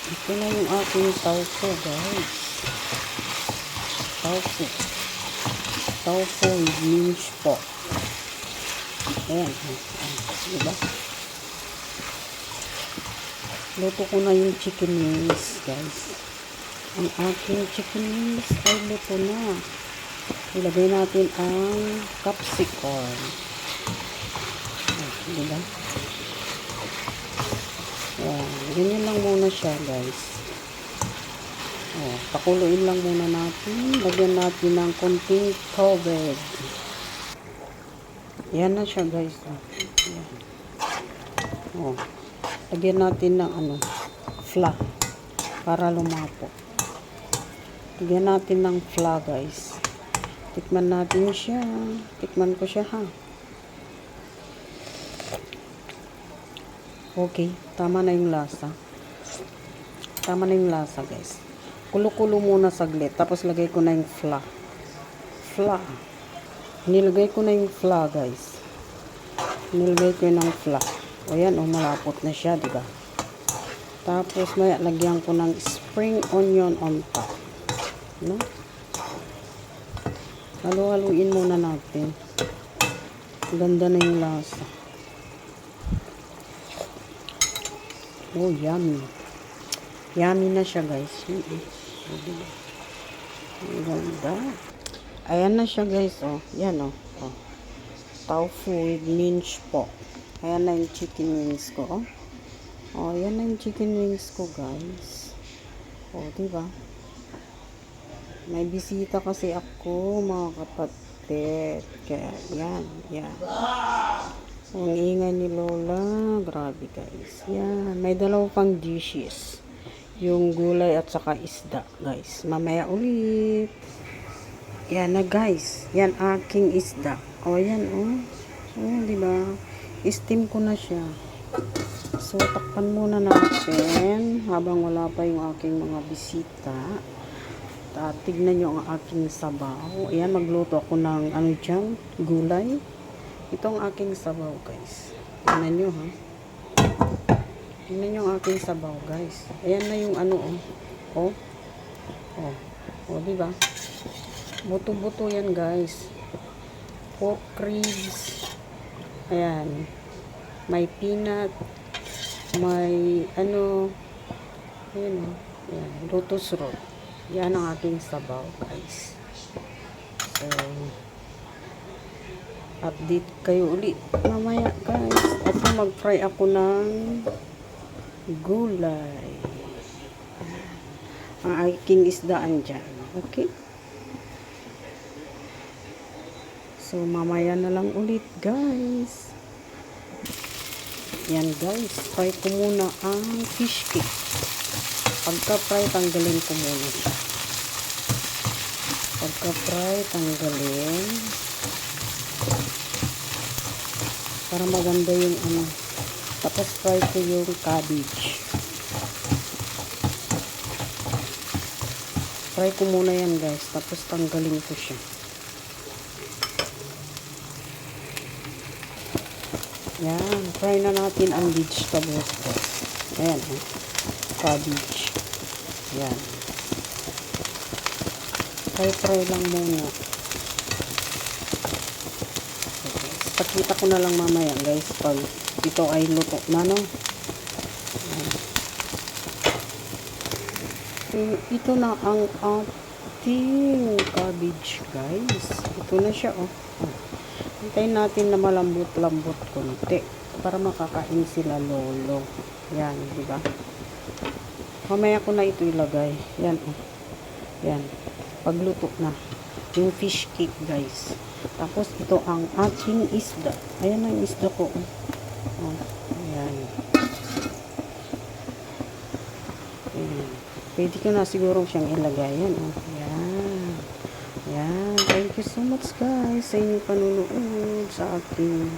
Ito na yung aking tofu, guys. Tofu. Tofu with minced pork. Ayan. Diba? Luto ko na yung chicken wings, guys. Ang aking chicken wings ay luto na. Ilagay natin ang capsicum. Diba? Ayan. Ganyan lang muna siya, guys. Pakuluin lang muna natin. Lagyan natin ng konting tubig. Yan na siya, guys. Ayan. Lagyan natin ng fla para lumapo. Lagyan natin ng fla, guys. Tikman natin siya. Tikman ko siya, ha. Okay, tama na yung lasa. Tama na yung lasa, guys. Kulo-kulo muna saglit. Tapos lagay ko na yung fla. Fla. Nilagay ko na yung fla, guys. Nilagay ko ng fla. O yan, malapot na siya, diba? Tapos maya, lagyan ko ng spring onion on top. No? Halo-haluin muna natin. Ganda na yung lasa. Oh, yummy. Yummy na siya, guys. Ang ganda. Ayan na siya, guys. Yan, tofu with minced pork. Ayan na yung chicken wings ko, yan na yung chicken wings ko, guys. Diba? May bisita kasi ako, mga kapatid. Kaya, yan. Ang ingay ni Lola. Grabe, guys. Yan. May dalawa pang dishes. Yung gulay at saka isda, guys. Mamaya ulit. Yan na, guys. Yan aking isda. Yan, diba? Steam ko na siya. So, takpan muna natin habang wala pa yung aking mga bisita. Tignan nyo ang aking sabaw. Ayan, magluto ako ng gulay. Ito ang aking sabaw, guys. Tingnan nyo, ha. Tingnan nyo ang aking sabaw, guys. Ayan na yung diba? Buto-buto yan, guys. Pork ribs. Ayan. May peanut. May ayan, lotus root. Yan ang aking sabaw, guys. So, update kayo ulit mamaya, guys. At mag-fry ako ng gulay. Ang aking isdaan dyan. Okay? So, mamaya na lang ulit, guys. Yan, guys. Fry ko muna ang fish cake. Pagka-fry, tanggalin ko muna siya. Pagka-fry, tanggalin. Para maganda yung Tapos fry ko yung cabbage. Fry ko muna yan, guys. Tapos tanggalin ko siya. Yan. Fry na natin ang vegetables, guys. Ayan, cabbage. Yan. Fry lang muna. Pakita ko na lang mamaya, guys, pag ito ay luto na, no? Ito na ang ating cabbage, guys. Ito na siya, hintayin natin na malambot-lambot konti para makakain sila lolo. Yan, di ba? Mamaya ko na ito ilagay. Yan, yan. Pagluto na yung fish cake, guys. Tapos ito ang aking isda. Ayan ang isda ko. Ayan. Ayan. Pwede ko na siguro siyang ilagay. Ayan. Ayan. Ayan. Thank you so much, guys, sa inyong panunood sa aking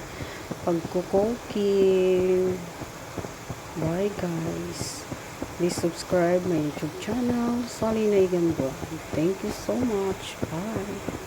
pagko-cooking. Bye, guys. Please subscribe my YouTube channel, Sally Naigan Vlog. Thank you so much. Bye.